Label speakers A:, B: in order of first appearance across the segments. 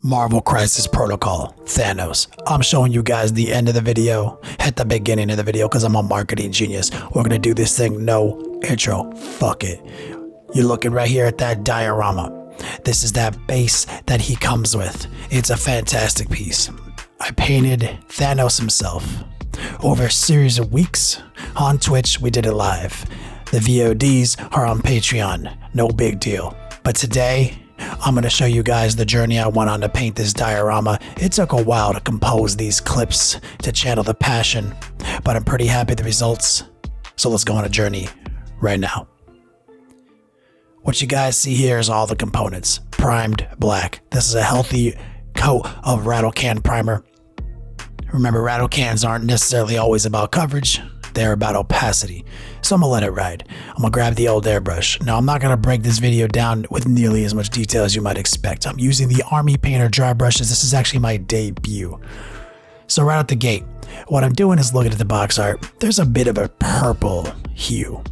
A: Marvel Crisis Protocol, Thanos. I'm showing you guys the end of the video at the beginning of the video because I'm a marketing genius. We're going to do this thing, no intro. Fuck it. You're looking right here at that diorama. This is that base that he comes with. It's a fantastic piece. I painted Thanos himself. Over a series of weeks on Twitch, we did it live. The VODs are on Patreon. No big deal. But today, I'm going to show you guys the journey I went on to paint this diorama. It took a while to compose these clips to channel the passion, but I'm pretty happy with the results. So let's go on a journey right now. What you guys see here is all the components. Primed black. This is a healthy coat of rattle can primer. Remember, rattle cans aren't necessarily always about coverage. They're about opacity. So I'm gonna let it ride. I'm gonna grab the old airbrush. Now I'm not gonna break this video down with nearly as much detail as you might expect. I'm using the Army Painter dry brushes. This is actually my debut. So right out the gate, what I'm doing is looking at the box art. There's a bit of a purple hue.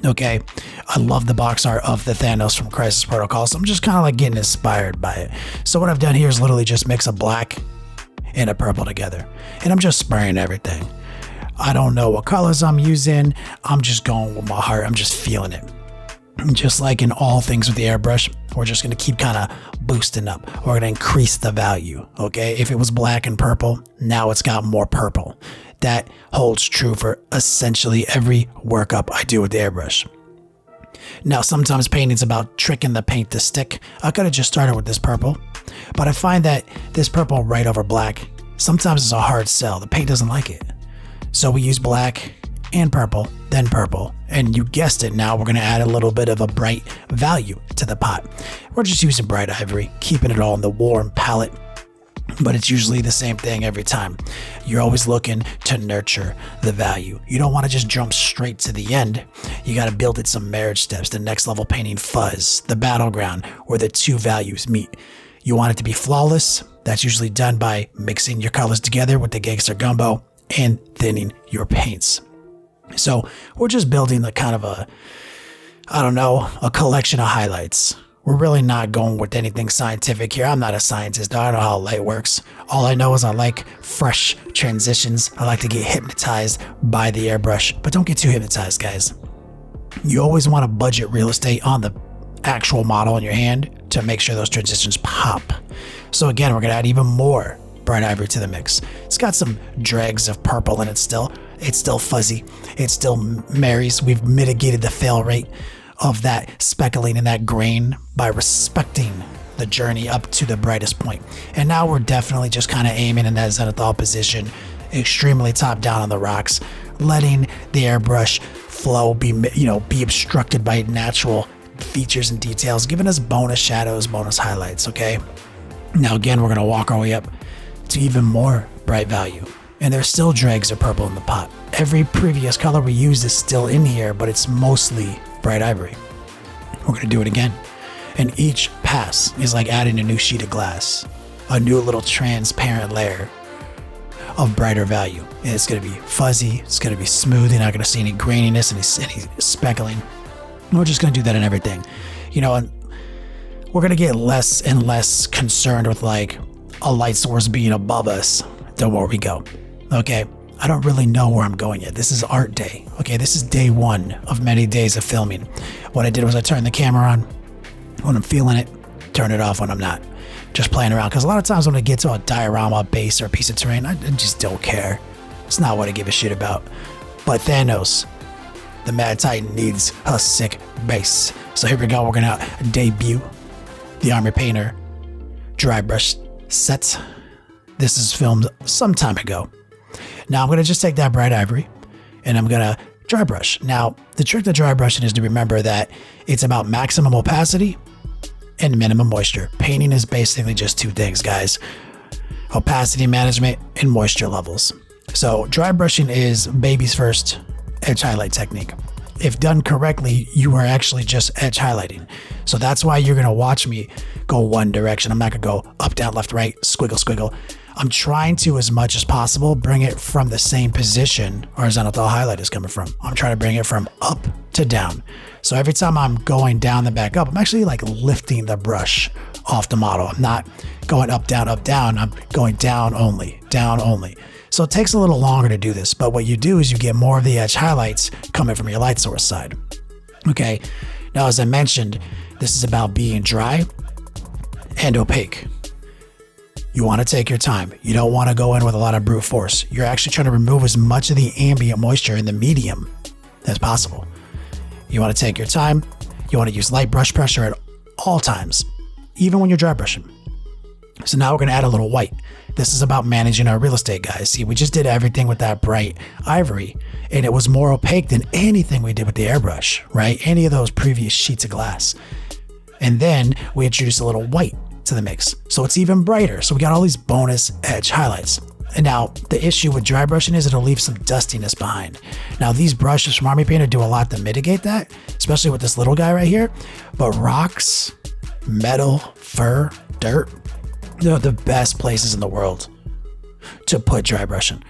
A: Okay, I love the box art of the Thanos from Crisis Protocol, so I'm just kind of like getting inspired by it. So what I've done here is literally just mix a black and a purple together, and I'm just spraying everything. I don't know what colors I'm using. I'm just going with my heart. I'm just feeling it. Just like in all things with the airbrush, we're just going to keep kind of boosting up. We're going to increase the value. Okay, if it was black and purple, now it's got more purple. That holds true for essentially every workup I do with the airbrush. Now, sometimes painting's about tricking the paint to stick. I could have just started with this purple, but I find that this purple right over black, sometimes it's a hard sell. The paint doesn't like it. So we use black and purple, then purple. And you guessed it, now we're going to add a little bit of a bright value to the pot. We're just using bright ivory, keeping it all in the warm palette. But it's usually the same thing every time. You're always looking to nurture the value. You don't want to just jump straight to the end. You got to build it some marriage steps. The next level painting fuzz, the battleground where the two values meet. You want it to be flawless. That's usually done by mixing your colors together with the gangster gumbo and thinning your paints. So we're just building the kind of a collection of highlights. We're really not going with anything scientific here. I'm not a scientist. I don't know how light works. All I know is I like fresh transitions. I like to get hypnotized by the airbrush, but don't get too hypnotized, guys. You always want to budget real estate on the actual model in your hand to make sure those transitions pop. So again, we're going to add even more bright ivory to the mix. It's got some dregs of purple in it still. It's still fuzzy. It still marries. We've mitigated the fail rate of that speckling and that grain by respecting the journey up to the brightest point. And now we're definitely just kind of aiming in that zenithal position, extremely top down on the rocks, letting the airbrush flow be obstructed by natural features and details, giving us bonus shadows, bonus highlights, okay? Now again, we're gonna walk our way up to even more bright value. And there's still dregs of purple in the pot. Every previous color we used is still in here, but it's mostly bright ivory. We're gonna do it again. And each pass is like adding a new sheet of glass, a new little transparent layer of brighter value. And it's gonna be fuzzy, it's gonna be smooth, you're not gonna see any graininess, any speckling. And we're just gonna do that in everything. And we're gonna get less and less concerned with like a light source being above us the more we go. Okay, I don't really know where I'm going yet. This is art day. Okay, this is day one of many days of filming. What I did was I turned the camera on when I'm feeling it, turn it off when I'm not. Just playing around, because a lot of times when I get to a diorama base or a piece of terrain, I just don't care. It's not what I give a shit about. But Thanos, the Mad Titan, needs a sick base. So here we go, we're gonna debut the Army Painter dry brush set. This is filmed some time ago. Now I'm going to just take that bright ivory and I'm going to dry brush. Now, the trick to dry brushing is to remember that it's about maximum opacity and minimum moisture. Painting is basically just two things, guys. Opacity management and moisture levels. So dry brushing is baby's first edge highlight technique. If done correctly, you are actually just edge highlighting. So that's why you're going to watch me go one direction. I'm not going to go up, down, left, right, squiggle, squiggle. I'm trying to, as much as possible, bring it from the same position horizontal highlight is coming from. I'm trying to bring it from up to down. So every time I'm going down then back up, I'm actually like lifting the brush off the model. I'm not going up, down, I'm going down only, down only. So it takes a little longer to do this, but what you do is you get more of the edge highlights coming from your light source side. Okay, now as I mentioned, this is about being dry and opaque. You want to take your time. You don't want to go in with a lot of brute force. You're actually trying to remove as much of the ambient moisture in the medium as possible. You want to take your time. You want to use light brush pressure at all times, even when you're dry brushing. So now we're going to add a little white. This is about managing our real estate, guys. See, we just did everything with that bright ivory, and it was more opaque than anything we did with the airbrush, right? Any of those previous sheets of glass. And then we introduced a little white to the mix, so it's even brighter. So we got all these bonus edge highlights. And now the issue with dry brushing is it'll leave some dustiness behind. Now these brushes from Army Painter do a lot to mitigate that, especially with this little guy right here. But rocks, metal, fur, dirt, they're the best places in the world to put dry brushing.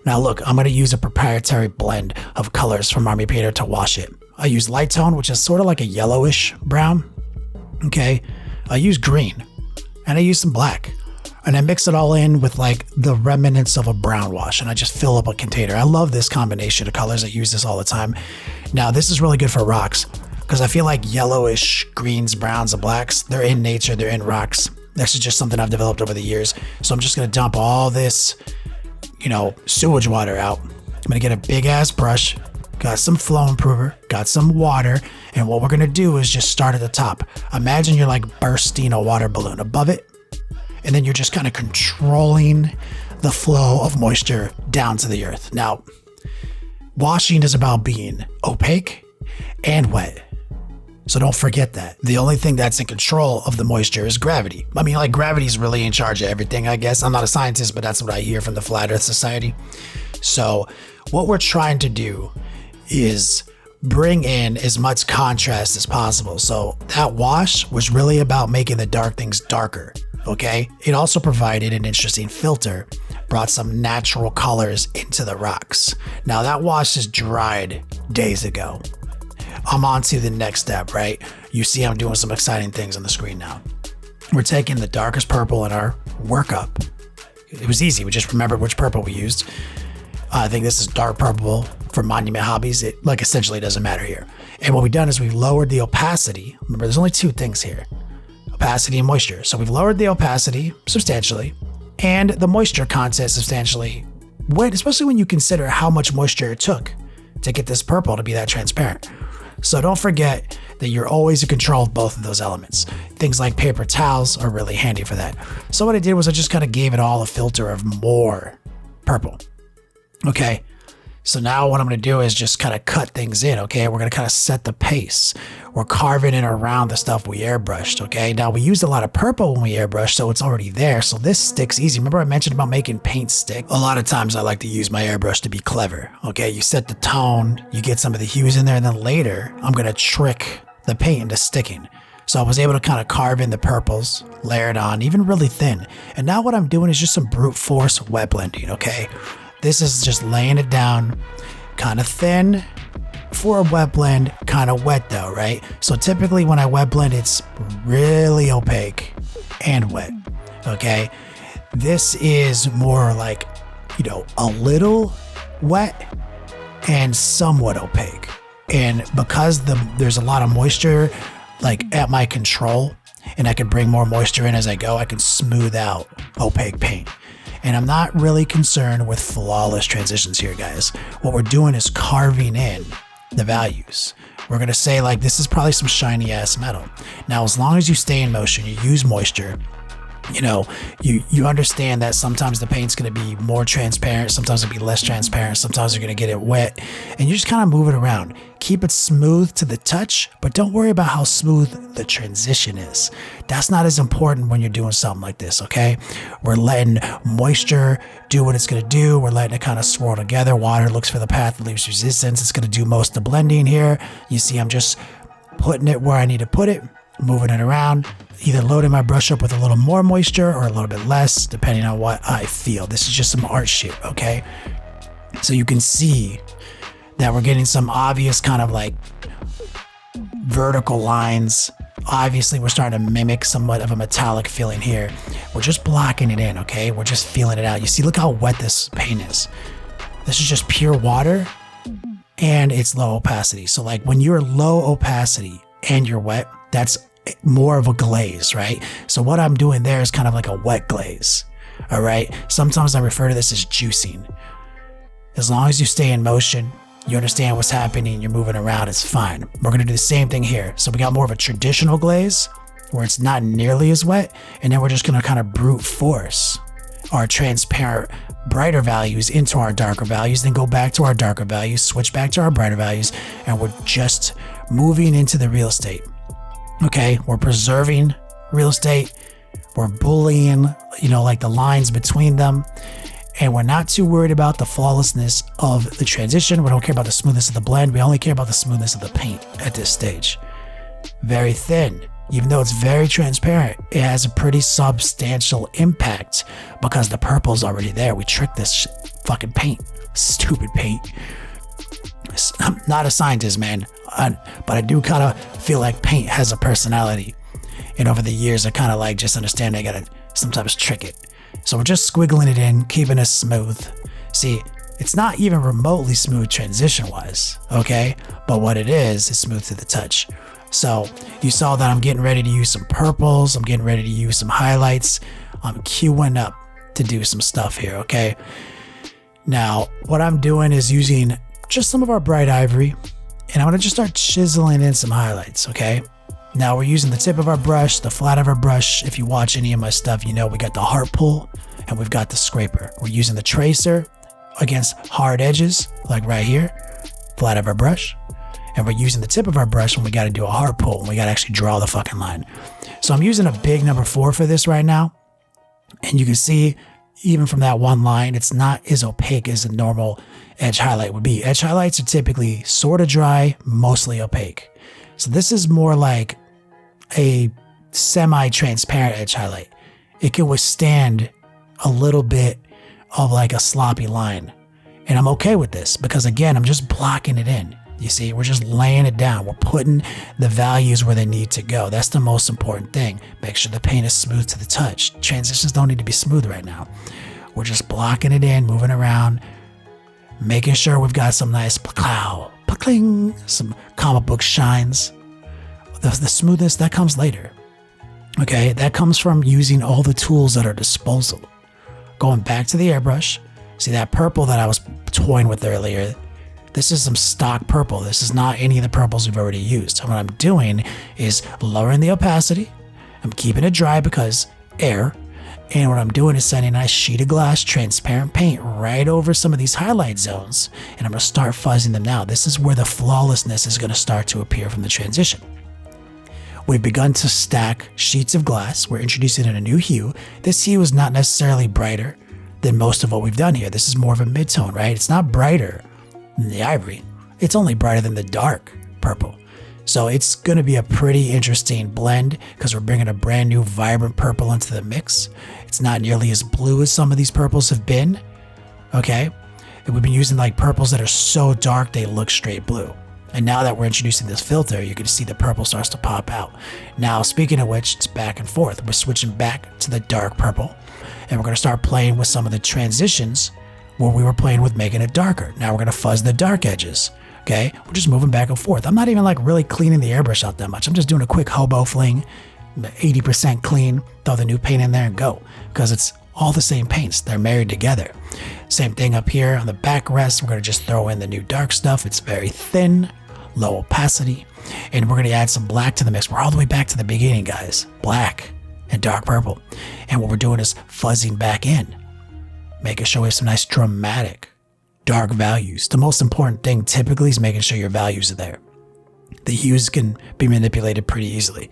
A: Now look, I'm going to use a proprietary blend of colors from Army Painter to wash it. I use light tone, which is sort of like a yellowish brown. Okay, I use green and I use some black. And I mix it all in with like the remnants of a brown wash, and I just fill up a container. I love this combination of colors. I use this all the time. Now this is really good for rocks because I feel like yellowish greens, browns, and blacks, they're in nature, they're in rocks. This is just something I've developed over the years. So I'm just gonna dump all this, sewage water out. I'm gonna get a big ass brush, got some flow improver, got some water, and what we're gonna do is just start at the top. Imagine you're like bursting a water balloon above it, and then you're just kind of controlling the flow of moisture down to the earth. Now, washing is about being opaque and wet. So don't forget that. The only thing that's in control of the moisture is gravity. I mean, like gravity's really in charge of everything, I guess. I'm not a scientist, but that's what I hear from the Flat Earth Society. So what we're trying to do is bring in as much contrast as possible. So that wash was really about making the dark things darker. Okay, it also provided an interesting filter, brought some natural colors into the rocks. Now that wash is dried days ago. I'm on to the next step, right? You see I'm doing some exciting things on the screen now. We're taking the darkest purple in our workup. It was easy, we just remembered which purple we used. I think this is dark purple for Monument Hobbies. It essentially doesn't matter here. And what we've done is we've lowered the opacity. Remember, there's only two things here. Opacity and moisture. So we've lowered the opacity substantially and the moisture content substantially, especially when you consider how much moisture it took to get this purple to be that transparent. So don't forget that you're always in control of both of those elements. Things like paper towels are really handy for that. So what I did was I just kind of gave it all a filter of more purple. Okay. So now what I'm going to do is just kind of cut things in, okay? We're going to kind of set the pace. We're carving in around the stuff we airbrushed, okay? Now, we used a lot of purple when we airbrushed, so it's already there. So this sticks easy. Remember I mentioned about making paint stick? A lot of times I like to use my airbrush to be clever, okay? You set the tone, you get some of the hues in there, and then later I'm going to trick the paint into sticking. So I was able to kind of carve in the purples, layer it on, even really thin. And now what I'm doing is just some brute force wet blending, okay? This is just laying it down kind of thin for a wet blend, kind of wet though, right? So typically when I wet blend, it's really opaque and wet, okay? This is more like, a little wet and somewhat opaque. And because there's a lot of moisture like at my control, and I can bring more moisture in as I go, I can smooth out opaque paint. And I'm not really concerned with flawless transitions here, guys. What we're doing is carving in the values. We're gonna say like, this is probably some shiny ass metal. Now, as long as you stay in motion, you use moisture, you understand that sometimes the paint's gonna be more transparent, sometimes it'll be less transparent, sometimes you're gonna get it wet, and you just kind of move it around. Keep it smooth to the touch, but don't worry about how smooth the transition is. That's not as important when you're doing something like this, okay? We're letting moisture do what it's gonna do. We're letting it kind of swirl together. Water looks for the path that leaves resistance. It's gonna do most of the blending here. You see, I'm just putting it where I need to put it, moving it around, either loading my brush up with a little more moisture or a little bit less, depending on what I feel. This is just some art shit, okay? So you can see that we're getting some obvious kind of like vertical lines. Obviously, we're starting to mimic somewhat of a metallic feeling here. We're just blocking it in, okay? We're just feeling it out. You see, look how wet this paint is. This is just pure water, and it's low opacity. So like when you're low opacity and you're wet, that's more of a glaze, right? So what I'm doing there is kind of like a wet glaze, all right? Sometimes I refer to this as juicing. As long as you stay in motion, you understand what's happening, you're moving around, it's fine. We're gonna do the same thing here. So we got more of a traditional glaze where it's not nearly as wet, and then we're just gonna kind of brute force our transparent brighter values into our darker values, then go back to our darker values, switch back to our brighter values, and we're just moving into the real estate. Okay, we're preserving real estate, we're bullying, like the lines between them, and we're not too worried about the flawlessness of the transition. We don't care about the smoothness of the blend. We only care about the smoothness of the paint at this stage. Very thin. Even though it's very transparent, it has a pretty substantial impact because the purple's already there. We tricked this fucking paint. Stupid paint. I'm not a scientist, man, but I do kind of feel like paint has a personality. And over the years, I kind of like just understand I gotta sometimes trick it. So we're just squiggling it in, keeping it smooth. See, it's not even remotely smooth transition-wise, okay? But what it is smooth to the touch. So you saw that I'm getting ready to use some purples. I'm getting ready to use some highlights. I'm queuing up to do some stuff here, okay? Now, what I'm doing is using just some of our bright ivory, and I'm gonna just start chiseling in some highlights, okay? Now we're using the tip of our brush, the flat of our brush. If you watch any of my stuff, you know we got the heart pull and we've got the scraper. We're using the tracer against hard edges, like right here, flat of our brush. And we're using the tip of our brush when we got to do a heart pull, when we got to actually draw the fucking line. So I'm using a big number 4 for this right now. And you can see, even from that one line, it's not as opaque as a normal edge highlight would be. Edge highlights are typically sort of dry, mostly opaque. So this is more like a semi-transparent edge highlight. It can withstand a little bit of like a sloppy line. And I'm okay with this because again, I'm just blocking it in. You see, we're just laying it down. We're putting the values where they need to go. That's the most important thing. Make sure the paint is smooth to the touch. Transitions don't need to be smooth right now. We're just blocking it in, moving around, making sure we've got some nice plow, pling, some comic book shines. The smoothness, that comes later. Okay, that comes from using all the tools at our disposal. Going back to the airbrush, see that purple that I was toying with earlier? This is some stock purple. This is not any of the purples we've already used. So what I'm doing is lowering the opacity. I'm keeping it dry because air. And what I'm doing is sending a nice sheet of glass, transparent paint right over some of these highlight zones. And I'm going to start fuzzing them now. This is where the flawlessness is going to start to appear from the transition. We've begun to stack sheets of glass. We're introducing in a new hue. This hue is not necessarily brighter than most of what we've done here. This is more of a mid-tone, right? It's not brighter than the ivory. It's only brighter than the dark purple. So it's going to be a pretty interesting blend because we're bringing a brand new vibrant purple into the mix. It's not nearly as blue as some of these purples have been, okay? And we've been using like purples that are so dark they look straight blue. And now that we're introducing this filter, you can see the purple starts to pop out. Now, speaking of which, it's back and forth. We're switching back to the dark purple, and we're going to start playing with some of the transitions where we were playing with making it darker. Now we're going to fuzz the dark edges, okay? We're just moving back and forth. I'm not even like really cleaning the airbrush out that much. I'm just doing a quick hobo fling, 80% clean, throw the new paint in there and go, because it's all the same paints. They're married together. Same thing up here on the back rest. We're going to just throw in the new dark stuff. It's very thin, low opacity, and we're going to add some black to the mix. We're all the way back to the beginning, guys. Black and dark purple. And what we're doing is fuzzing back in, making sure we have some nice dramatic dark values. The most important thing typically is making sure your values are there. The hues can be manipulated pretty easily.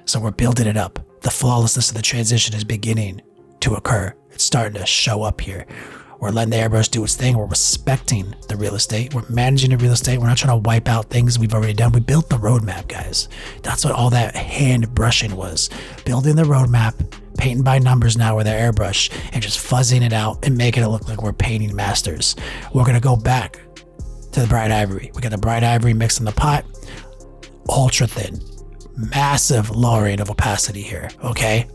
A: So we're building it up. The flawlessness of the transition is beginning to occur. It's starting to show up here. We're letting the airbrush do its thing. We're respecting the real estate. We're managing the real estate. We're not trying to wipe out things we've already done. We built the roadmap, guys. That's what all that hand brushing was. Building the roadmap, painting by numbers now with our airbrush, and just fuzzing it out and making it look like we're painting masters. We're going to go back to the bright ivory. We got the bright ivory mixed in the pot. ultra thin. Massive lowering of opacity here, okay?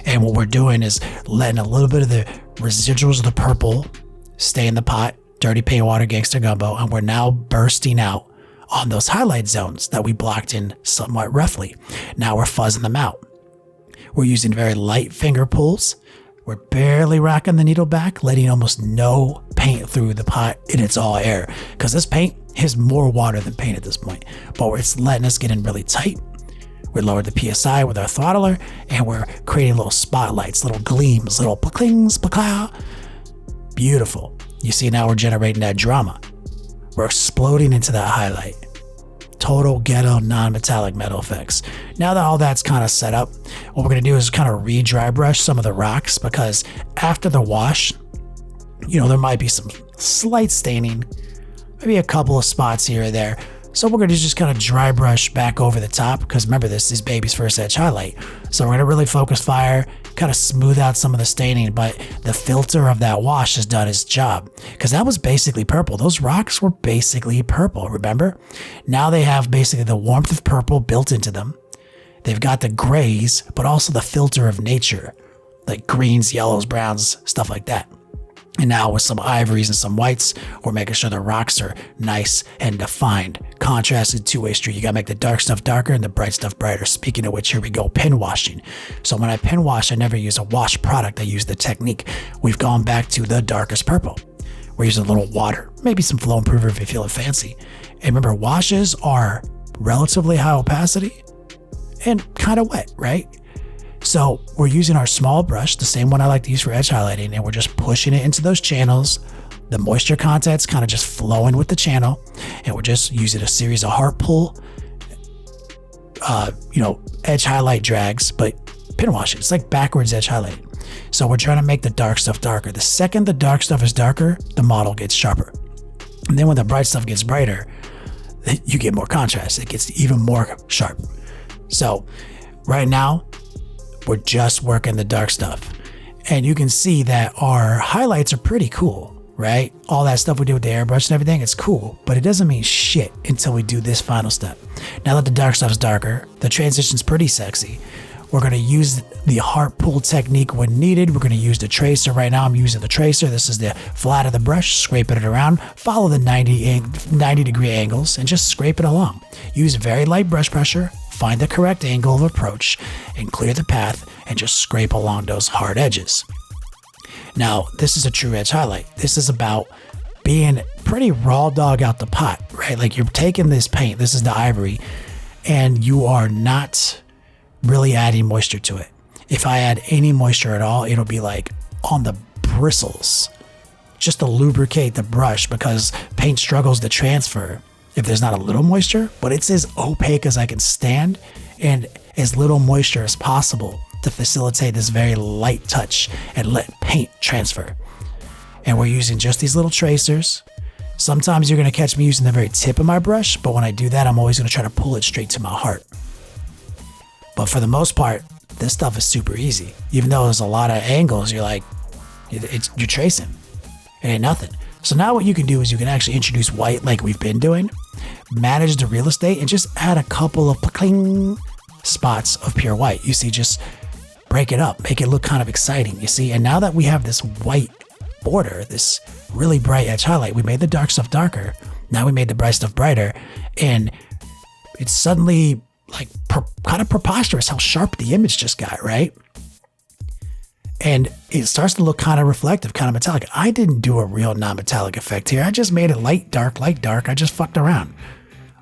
A: And what we're doing is letting a little bit of the residuals of the purple stay in the pot, dirty paint water gangster gumbo, and we're now bursting out on those highlight zones that we blocked in somewhat roughly. Now we're fuzzing them out. We're using very light finger pulls. We're barely rocking the needle back, letting almost no paint through the pot, and it's all air. Because this paint is more water than paint at this point, but it's letting us get in really tight. We lowered the PSI with our throttler, and we're creating little spotlights, little gleams, little plings, plaka. Beautiful. You see, now we're generating that drama. We're exploding into that highlight. Total ghetto non-metallic metal effects. Now that all that's kind of set up, what we're going to do is kind of re-dry brush some of the rocks, because after the wash, there might be some slight staining, maybe a couple of spots here or there. So we're going to just kind of dry brush back over the top, because remember, this is baby's first edge highlight. So we're going to really focus fire, kind of smooth out some of the staining, but the filter of that wash has done its job, because that was basically purple. Those rocks were basically purple, remember? Now they have basically the warmth of purple built into them. They've got the grays, but also the filter of nature, like greens, yellows, browns, stuff like that. And now with some ivories and some whites, we're making sure the rocks are nice and defined. Contrasted two-way street. You gotta make the dark stuff darker and the bright stuff brighter. Speaking of which, here we go, pin washing. So when I pin wash, I never use a wash product. I use the technique. We've gone back to the darkest purple. We're using a little water, maybe some flow improver if you're feeling fancy. And remember, washes are relatively high opacity and kind of wet, right? So we're using our small brush, the same one I like to use for edge highlighting, and we're just pushing it into those channels. The moisture content's kind of just flowing with the channel, and we're just using a series of heart pull, edge highlight drags, but pin wash it. It's like backwards edge highlighting. So we're trying to make the dark stuff darker. The second the dark stuff is darker, the model gets sharper. And then when the bright stuff gets brighter, you get more contrast. It gets even more sharp. So right now, we're just working the dark stuff. And you can see that our highlights are pretty cool, right? All that stuff we do with the airbrush and everything, it's cool, but it doesn't mean shit until we do this final step. Now that the dark stuff's darker, the transition's pretty sexy. We're going to use the heart pull technique when needed. We're going to use the tracer. Right now I'm using the tracer. This is the flat of the brush, scraping it around. Follow the 90 degree angles and just scrape it along. Use very light brush pressure. Find the correct angle of approach and clear the path and just scrape along those hard edges. Now, this is a true edge highlight. This is about being pretty raw dog out the pot, right? Like you're taking this paint, this is the ivory, and you are not really adding moisture to it. If I add any moisture at all, it'll be like on the bristles, just to lubricate the brush, because paint struggles to transfer if there's not a little moisture, but it's as opaque as I can stand and as little moisture as possible to facilitate this very light touch and let paint transfer. And we're using just these little tracers. Sometimes you're going to catch me using the very tip of my brush, but when I do that, I'm always going to try to pull it straight to my heart. But for the most part, this stuff is super easy. Even though there's a lot of angles, you're like, you're tracing. It ain't nothing. So now what you can do is you can actually introduce white like we've been doing, manage the real estate, and just add a couple of cling spots of pure white. You see, just break it up, make it look kind of exciting, you see? And now that we have this white border, this really bright edge highlight, we made the dark stuff darker. Now we made the bright stuff brighter, and it's suddenly like kind of preposterous how sharp the image just got, right? And it starts to look kind of reflective, kind of metallic. I didn't do a real non-metallic effect here. I just made it light, dark. I just fucked around.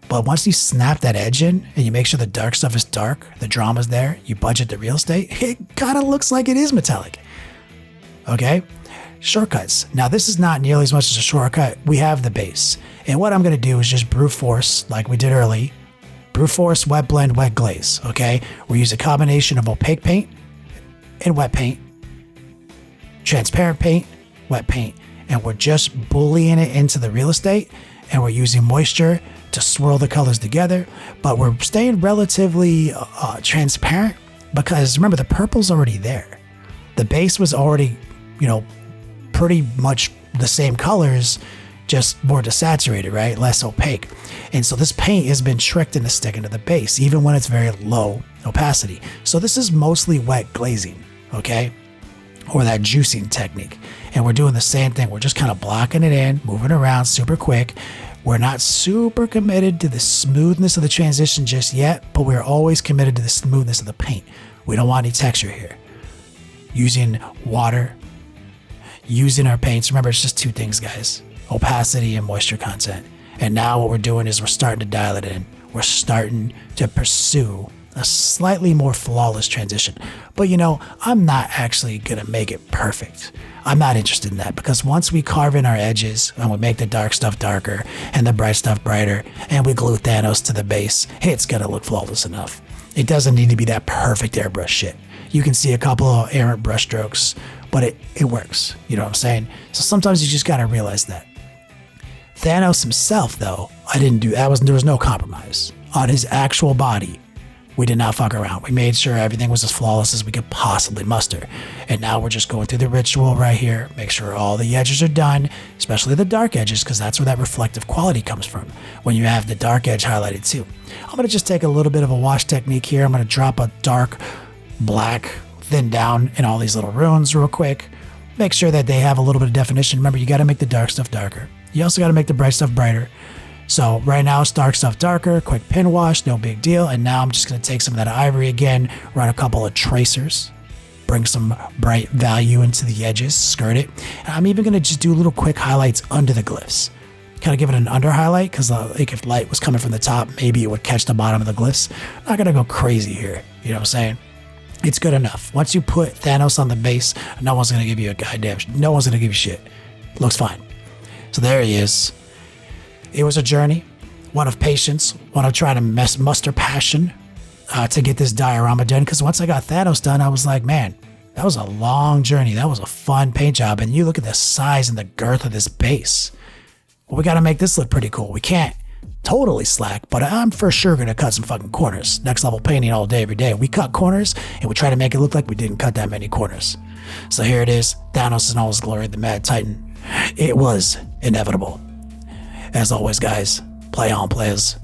A: But once you snap that edge in and you make sure the dark stuff is dark, the drama's there, you budget the real estate, it kind of looks like it is metallic. Okay? Shortcuts. Now, this is not nearly as much as a shortcut. We have the base. And what I'm going to do is just brute force, like we did early. Brute force, wet blend, wet glaze. Okay? We use a combination of opaque paint and wet paint, transparent paint, wet paint, and we're just bullying it into the real estate, and we're using moisture to swirl the colors together, but we're staying relatively transparent, because remember, the purple's already there. The base was already, pretty much the same colors, just more desaturated, right? Less opaque. And so this paint has been tricked into sticking to the base, even when it's very low opacity. So this is mostly wet glazing, okay? Or that juicing technique. And we're doing the same thing. We're just kind of blocking it in, moving around super quick. We're not super committed to the smoothness of the transition just yet, but we're always committed to the smoothness of the paint. We don't want any texture here. Using water, using our paints. Remember, it's just two things, guys. Opacity and moisture content. And now what we're doing is we're starting to dial it in. We're starting to pursue a slightly more flawless transition. But you know, I'm not actually gonna make it perfect. I'm not interested in that, because once we carve in our edges and we make the dark stuff darker and the bright stuff brighter and we glue Thanos to the base, it's gonna look flawless enough. It doesn't need to be that perfect airbrush shit. You can see a couple of errant brush strokes, but it works. You know what I'm saying? So sometimes you just gotta realize that. Thanos himself, though, there was no compromise. On his actual body, we did not fuck around. We made sure everything was as flawless as we could possibly muster. And now we're just going through the ritual right here. Make sure all the edges are done, especially the dark edges, because that's where that reflective quality comes from, when you have the dark edge highlighted too. I'm going to just take a little bit of a wash technique here. I'm going to drop a dark black thin down in all these little runes real quick. Make sure that they have a little bit of definition. Remember, you got to make the dark stuff darker. You also got to make the bright stuff brighter. So right now it's dark stuff darker, quick pin wash, no big deal. And now I'm just going to take some of that ivory again, run a couple of tracers, bring some bright value into the edges, skirt it. And I'm even going to just do little quick highlights under the glyphs. Kind of give it an under highlight, because like if light was coming from the top, maybe it would catch the bottom of the glyphs. I'm not going to go crazy here. You know what I'm saying? It's good enough. Once you put Thanos on the base, no one's going to give you no one's going to give you shit. Looks fine. So there he is. It was a journey, one of patience, one of trying to muster passion to get this diorama done. Because once I got Thanos done, I was like, man, that was a long journey. That was a fun paint job. And you look at the size and the girth of this base. Well, we got to make this look pretty cool. We can't totally slack, but I'm for sure going to cut some fucking corners. Next level painting all day, every day. We cut corners and we try to make it look like we didn't cut that many corners. So here it is. Thanos in all his glory, the Mad Titan. It was inevitable. As always, guys, play on, players.